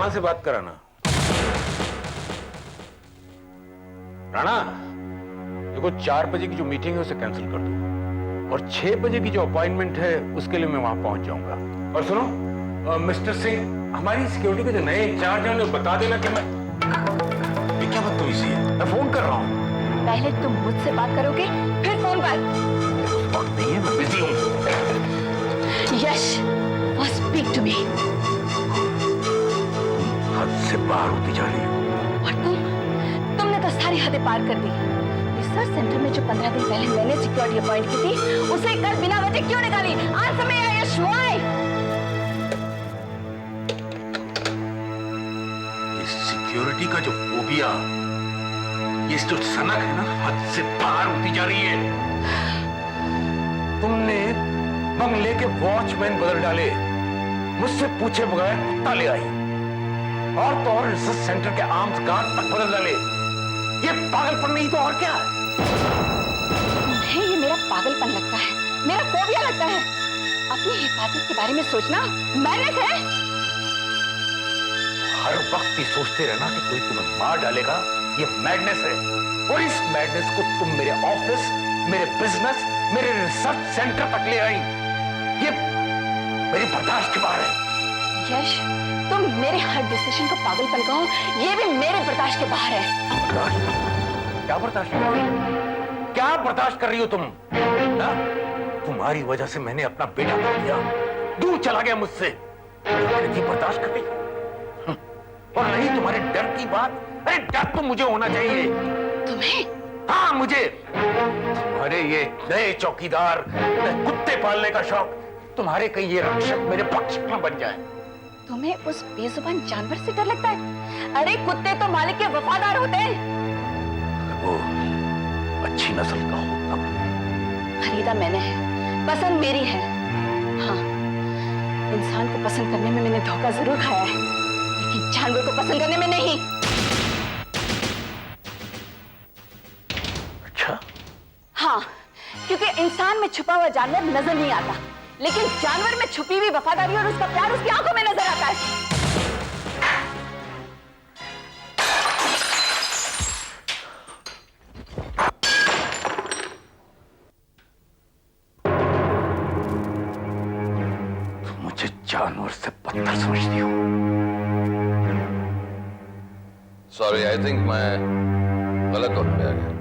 राणा से बात कराना। राणा, देखो 4 बजे की जो मीटिंग है उसे कैंसिल कर दो और 6 बजे की जो अपॉइंटमेंट है उसके लिए मैं वहां पहुंच जाऊंगा। और सुनो मिस्टर सिंह, हमारी सिक्योरिटी के जो नए इंचार्ज हैं उन्हें बता देना कि मैं ये क्या बदतमीजी है, मैं फोन कर रहा हूं। पहले तुम मुझसे बात करोगे फिर फोन पर। उस वक्त नहीं है, मैं बिजी हूं। यश, स्पीक टू मी। हद से बाहर होती जा रही हो। और तुमने तो सारी हदें पार कर दी। रिसर्च सेंटर में जो 15 दिन पहले मैंने सिक्योरिटी अपॉइंट की थी उसे कल बिना वजह क्यों निकाली? Answer me Yash, why? इस सिक्योरिटी का जो फोबिया, ये जो सनक है ना, हद से बाहर होती जा रही है। तुमने बंगले के वॉचमैन बदल डाले, मुझसे पूछे बगैर कुत्ता ले आई, और तो और रिसर्च सेंटर के आर्म्स गार्ड तक बदल डाले। ये पागलपन नहीं तो और क्या है? तुम्हें ये मेरा पागलपन लगता है, मेरा फोबिया लगता है। अपनी हिफाजत के बारे में सोचना मैनेज है। हर वक्त ये सोचते रहना कि कोई तुम्हें मार डालेगा, ये मैडनेस है। और इस मैडनेस को तुम मेरे ऑफिस, मेरे बिजनेस, मेरे रिसर्च सेंटर तक ले आई। ये मेरी बर्दाश्त के बाहर है। यश, तुम मेरे हर डिसीजन को पागलपन कहो, ये भी मेरे बर्दाश्त के बाहर है। बर्दाश्त? क्या बर्दाश्त कर रही हो? क्या बर्दाश्त कर रही हो तुम? ना? तुम्हारी वजह से मैंने अपना बेटा खो दिया, दूर चला गया मुझसे। बर्दाश्त कर रही हो? और नहीं तुम्हारे डर की बात? अरे डर तो मुझे होना चाहिए। तुम्हें? हाँ मुझे। तुम्हारे ये नए चौकीदार, कुत्ते पालने का शौक, तुम्हारे कहीं ये रक्षक मेरे पक्ष में बन जाए। तुम्हें उस बेजुबान जानवर से डर लगता है? अरे कुत्ते तो मालिक के वफादार होते हैं। वो अच्छी नस्ल का हो तब। खरीदा मैंने है, पसंद मेरी है। हाँ, इंसान को पसंद करने में मैंने धोखा जरूर खाया है, लेकिन जानवर को पसंद करने में नहीं। अच्छा? हाँ, क्योंकि इंसान में छुपा हुआ जानवर नजर नहीं आता, लेकिन जानवर में छुपी हुई वफादारी और उसका प्यार उसकी आंखों में नजर आता है। तुम मुझे जानवर से बदतर समझती हो। सॉरी, आई थिंक मैं गलत वक्त पे आ गया।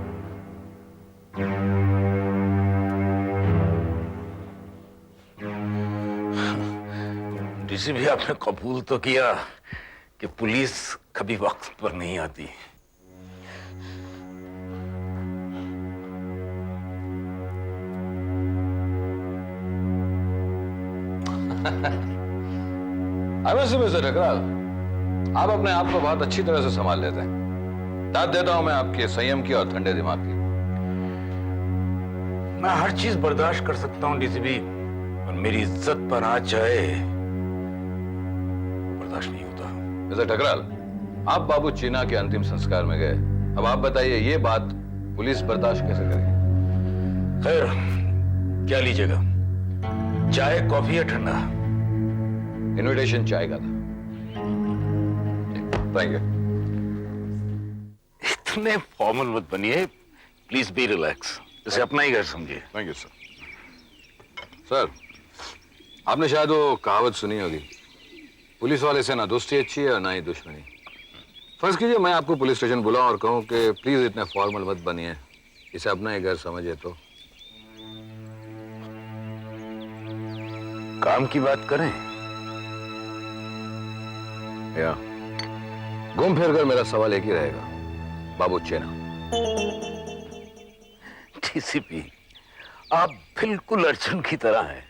डीसीपी, आपने कबूल तो किया कि पुलिस कभी वक्त पर नहीं आती। मिस्टर ठकराल, आप अपने आप को बहुत अच्छी तरह से संभाल लेते हैं। दाद देता हूं मैं आपके संयम की और ठंडे दिमाग की। मैं हर चीज बर्दाश्त कर सकता हूं डीसीपी, और मेरी इज्जत पर आ जाए बर्दाश्त नहीं होता। मिस्टर ठकराल, आप बाबू चीना के अंतिम संस्कार में गए। अब आप बताइए, ये बात पुलिस बर्दाश्त कैसे करेगी? खैर, क्या लीजिएगा, चाय, कॉफी या ठंडा? इनविटेशन चाय का था। Thank you. इतने फॉर्मल मत बनिए, प्लीज बी रिलैक्स, इसे अपना ही घर समझिए। Thank you sir. सर, आपने शायद वो कहावत सुनी होगी, पुलिस वाले से ना दोस्ती अच्छी है और ना ही दुश्मनी। फर्ज कीजिए मैं आपको पुलिस स्टेशन बुलाऊं और कहूं कि प्लीज इतने फॉर्मल मत बनिए, इसे अपना ही घर समझिए, तो काम की बात करें? या घूम फिर कर मेरा सवाल एक ही रहेगा, बाबू चेना। डीसीपी, आप बिल्कुल अर्जुन की तरह हैं।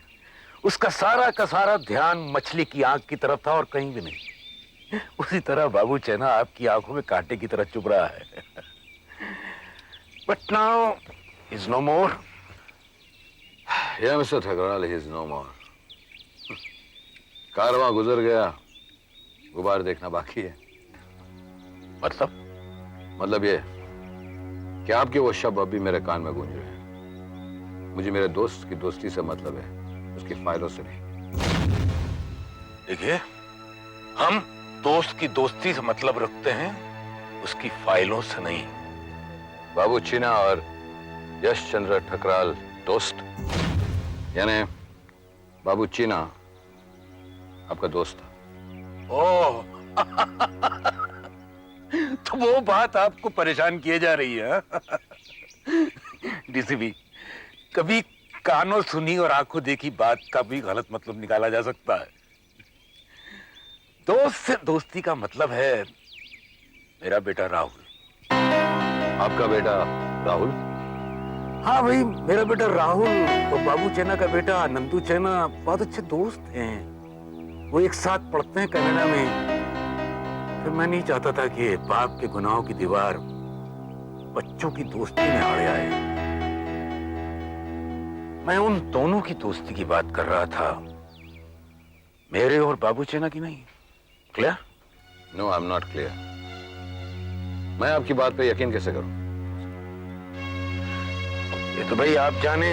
उसका सारा का सारा ध्यान मछली की आंख की तरफ था और कहीं भी नहीं। उसी तरह बाबू चेना आपकी आंखों में कांटे की तरह चुभ रहा है। But now is no more. या mister Thakral, he is no more. कारवां गुजर गया, गुबार देखना बाकी है। मतलब ये कि आपके वो शब्द अब भी मेरे कान में गूंज रहे हैं। मुझे मेरे दोस्त की दोस्ती से मतलब है, उसकी फाइलों से नहीं। देखिए, हम दोस्त की दोस्ती से मतलब रखते हैं, उसकी फाइलों से नहीं। बाबू चीना और यश चंद्र ठकराल दोस्त, यानी बाबू चीना आपका दोस्त था। ओह तो वो बात आपको परेशान किए जा रही है? डीसीपी, कभी कानों सुनी और आंखों देखी बात का भी गलत मतलब निकाला जा सकता है। दोस्त से दोस्ती का मतलब है मेरा बेटा राहुल। आपका बेटा राहुल? हाँ भाई, मेरा बेटा राहुल और बाबू चेना का बेटा नंदू चेना बहुत अच्छे दोस्त हैं। वो एक साथ पढ़ते हैं कनाडा में। फिर मैं नहीं चाहता था कि बाप के गुनाहों की दीवार बच्चों की दोस्ती में आड़े आए। मैं उन दोनों की दोस्ती की बात कर रहा था, मेरे और बाबू चेना की नहीं। Clear? No, I am not clear. मैं आपकी बात पे यकीन कैसे करूं? ये तो भाई आप जाने,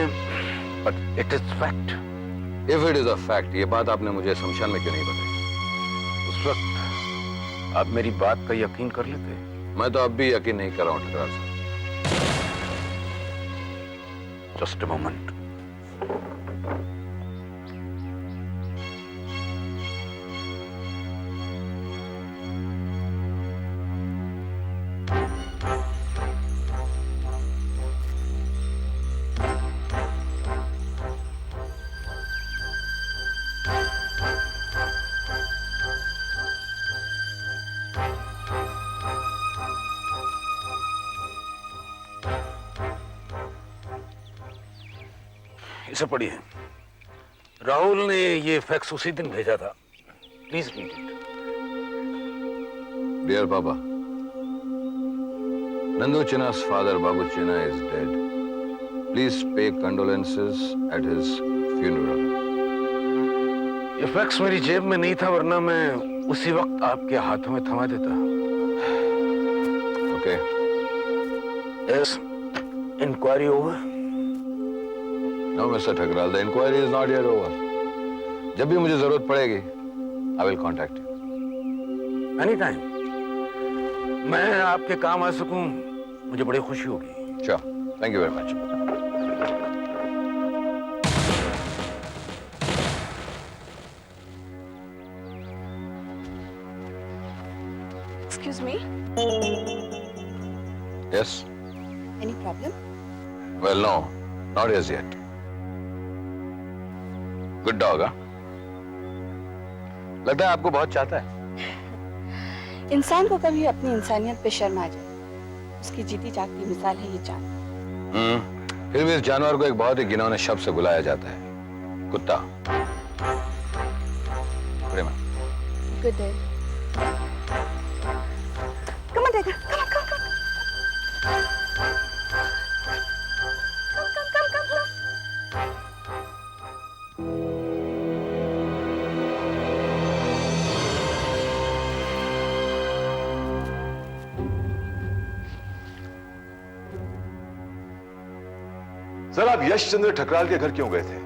but it is fact. If it is a fact, ये बात आपने मुझे शमशान में क्यों नहीं बताई? उस वक्त आप मेरी बात का यकीन कर लेते। मैं तो अब भी यकीन नहीं कर रहा हूं ठकराल साहब। Just a moment. इसे पढ़िए। राहुल ने ये फैक्स उसी दिन भेजा था। Please read it. डियर पापा, Nandu China's father, Babu China, is dead. Please pay condolences at his funeral. ये फैक्स मेरी जेब में नहीं था, वरना मैं उसी वक्त आपके हाथों में थमा देता। Okay. Yes. Inquiry over? No, Mr. Thakral, the inquiry is not yet over. जब भी मुझे जरूरत पड़ेगी, I will contact you. Anytime. मैं आपके काम आ सकूं, मुझे बड़ी खुशी होगी। Sure. Thank you very much. Excuse me. Yes? Any problem? Well, no. Not as yet. Good dog, huh? लगता है आपको बहुत चाहता है। इंसान को कभी अपनी इंसानियत पे शर्म आ जाए, उसकी जीती जागती मिसाल है ये जान। फिर भी इस जानवर को एक बहुत ही घिनौने शब्द से बुलाया जाता है, कुत्ता। प्रेमा। Good day. Come on, Tiger. Come on, come, come. Come. Sir, आप यश चंद्र ठकराल के घर क्यों गए थे?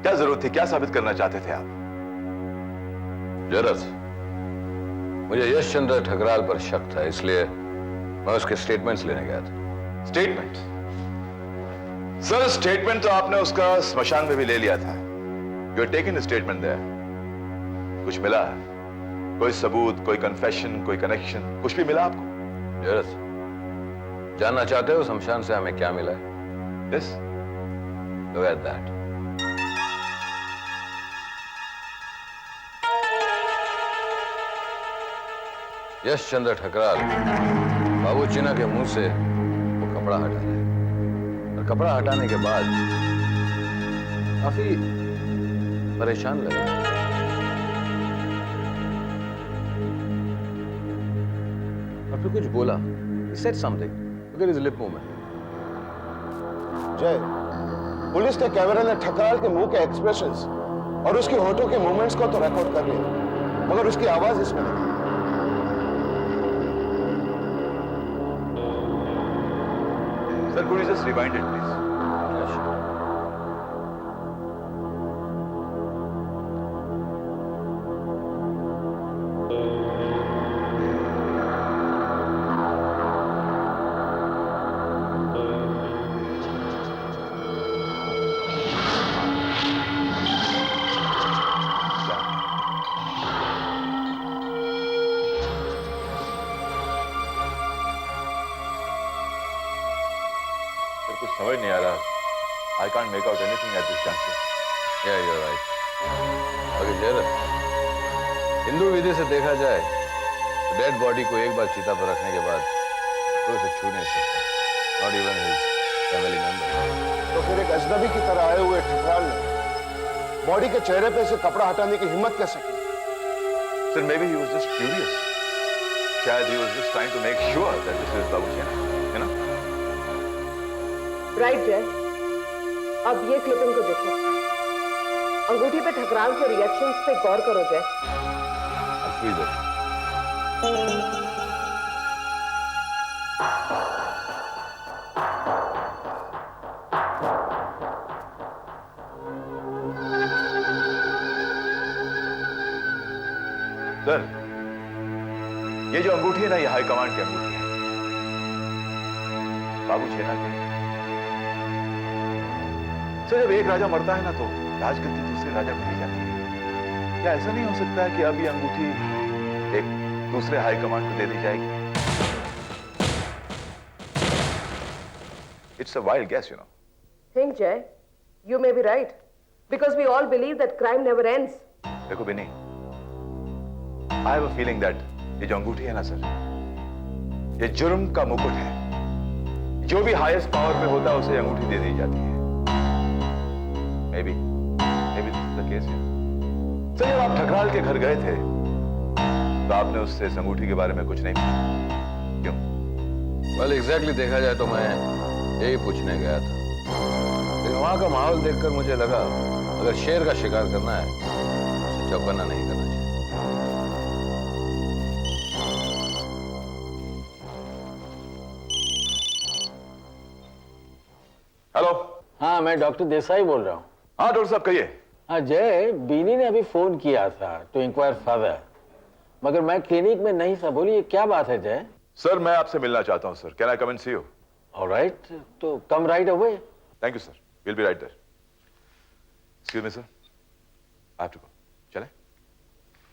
क्या जरूरत थी? क्या साबित करना चाहते थे आप? जरस, मुझे यश चंद्र ठकराल पर शक था, इसलिए मैं उसके स्टेटमेंट्स लेने गया था। स्टेटमेंट? सर, स्टेटमेंट तो आपने उसका स्मशान में भी ले लिया था। You are taken statement there. कुछ मिला? कोई सबूत, कोई कन्फेशन, कोई कनेक्शन, कुछ भी मिला आपको? जरस, जानना चाहते हो शमशान से हमें क्या मिला है? Yes. Look at that. यश चंद्र ठकराल बाबू चीना के मुंह से वो कपड़ा हटा रहे हैं, और कपड़ा हटाने के बाद काफी परेशान लग रहा है। और फिर कुछ बोला। He said something. Look at his lip movement. जय, पुलिस के कैमरे ने ठकराल के मुंह के एक्सप्रेशंस और उसके होठों के मूवमेंट्स को तो रिकॉर्ड कर लिया, मगर उसकी आवाज इसमें नहीं। Sir, could you just rewind it, please? कुछ समझ नहीं आ रहा। I can't make out anything at this junction. या यू राइट। अगर जयरत, हिंदू विधि से देखा जाए तो डेड बॉडी को एक बार चिता पर रखने के बाद तो उसे छू नहीं सकता, not even his family member. तो फिर एक अजनबी की तरह आए हुए ठकराल ने बॉडी के चेहरे पे से कपड़ा हटाने की हिम्मत कैसे की? Sir maybe he was just curious. शायद he was just trying to make sure that this is Babu Chhena, है ना? राइट जय, अब ये क्लिपिंग को देखो। अंगूठी पे ठकराल के रिएक्शंस पे गौर करो जय। सर, ये जो अंगूठी है ना, ये हाई कमांड की अंगूठी है, बाबू छेना की। सर, जब एक राजा मरता है ना तो राजगद्दी दूसरे राजा को दी जाती है। क्या ऐसा नहीं हो सकता है कि अब ये अंगूठी एक दूसरे हाई कमांड को दे दी जाएगी? It's a wild gas, you know. Think Jay, you may be right because we all believe that crime never ends. देखो बिनी, I have a feeling that ये जो अंगूठी है ना सर, ये जुर्म का मुकुट है। जो भी हाईएस्ट पावर पे होता है उसे अंगूठी दे दी जाती है। Maybe this is the case here. Sir, जब आप ठकराल के घर गए थे तो आपने उससे इस अंगूठी के बारे में कुछ नहीं पूछा, क्यों? वेल एग्जैक्टली देखा जाए तो मैं यही पूछने गया था, लेकिन वहां का माहौल देखकर मुझे लगा अगर शेर का शिकार करना है तो चौकन्ना नहीं करना चाहिए। हेलो। हाँ, मैं डॉक्टर देसाई बोल रहा हूँ। हाँ डॉक्टर साहब, कहिए। हाँ जय, बीनी ने अभी फोन किया था टू इंक्वायर फर्दर, मगर मैं क्लिनिक में नहीं था। बोलिए क्या बात है जय? सर, मैं आपसे मिलना चाहता हूं sir. Can I come and see you? Alright, तो come right away. Thank you sir, will be right there. Excuse me sir, I have to go. चलें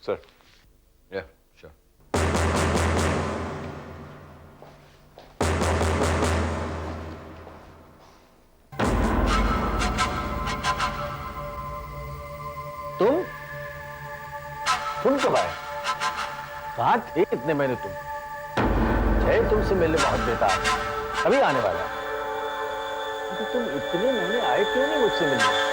सर? या श्योर। तुम कब आए? कहाँ थे इतने महीने तुम? जय तुमसे मिलने बहुत बेताब है, अभी आने वाला है। तो तुम इतने महीने आए क्यों नहीं मुझसे मिलने?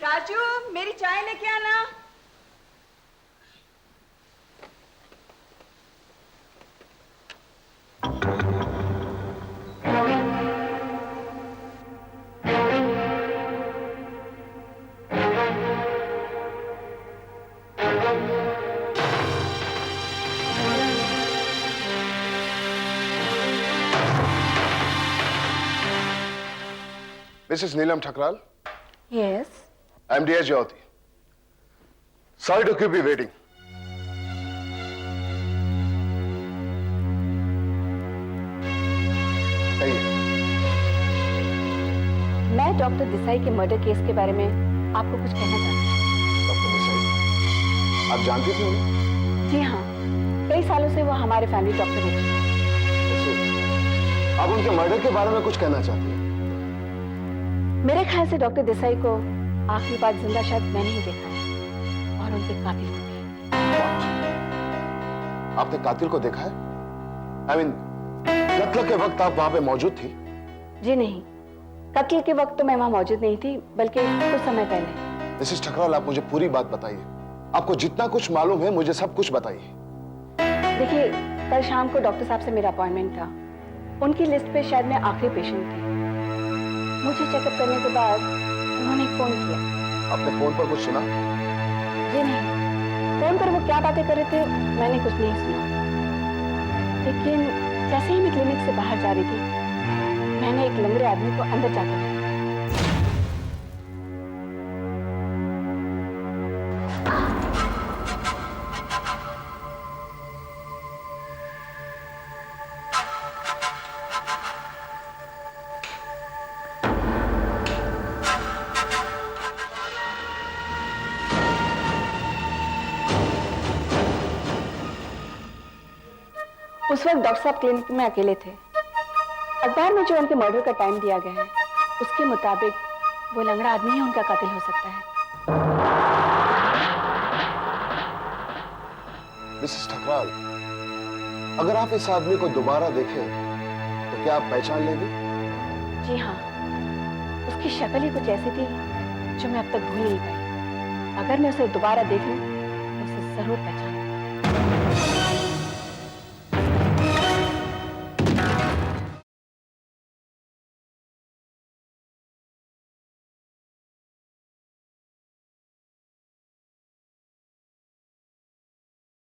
राजू, मेरी चाय लेके आना। Mrs. Neelam Thakral, Yes. I'm D.S. Jyoti. Sorry to keep you waiting. कहिए। मैं डॉक्टर देसाई के मर्डर केस के बारे में आपको कुछ कहना चाहती हूँ। डॉक्टर देसाई, आप जानती थी उन्हें? जी हाँ, कई सालों से वो हमारे फैमिली डॉक्टर हैं। आप उनके मर्डर के बारे में कुछ कहना चाहती हैं? मेरे ख्याल से डॉक्टर देसाई को आखिरी बार जिंदा शायद मैंने ही देखा है, और उनके कातिल को भी। आपने कातिल को देखा है? I mean, कत्ल के वक्त आप वहां पे मौजूद थी? जी नहीं, कत्ल के वक्त तो मैं वहां मौजूद नहीं थी, बल्कि कुछ समय पहले। मिसेस ठकराल, आप मुझे पूरी बात बताइए। आपको जितना कुछ मालूम है मुझे सब कुछ बताइए। देखिए, कल शाम को डॉक्टर साहब से मेरा अपॉइंटमेंट था। उनकी लिस्ट पे शायद मैं आखिरी पेशेंट थी। मुझे चेकअप करने के बाद उन्होंने फोन किया। आपने फोन पर कुछ सुना? जी नहीं, फोन पर वो क्या बातें कर रहे थे मैंने कुछ नहीं सुना, लेकिन जैसे ही मैं क्लिनिक से बाहर जा रही थी, मैंने एक लंगड़े आदमी को अंदर जाकर देखा। उस वक्त डॉक्टर साहब क्लिनिक में अकेले थे। अखबार में जो उनके मर्डर का टाइम दिया गया है उसके मुताबिक वो लंगड़ा आदमी ही उनका कातिल हो सकता है। मिसेस ठकराल, अगर आप इस आदमी को दोबारा देखें तो क्या आप पहचान लेंगे? जी हाँ, उसकी शक्ल ही कुछ ऐसी थी जो मैं अब तक भूल नहीं पाई। अगर मैं उसे दोबारा देख लूं तो उसे जरूर पहचान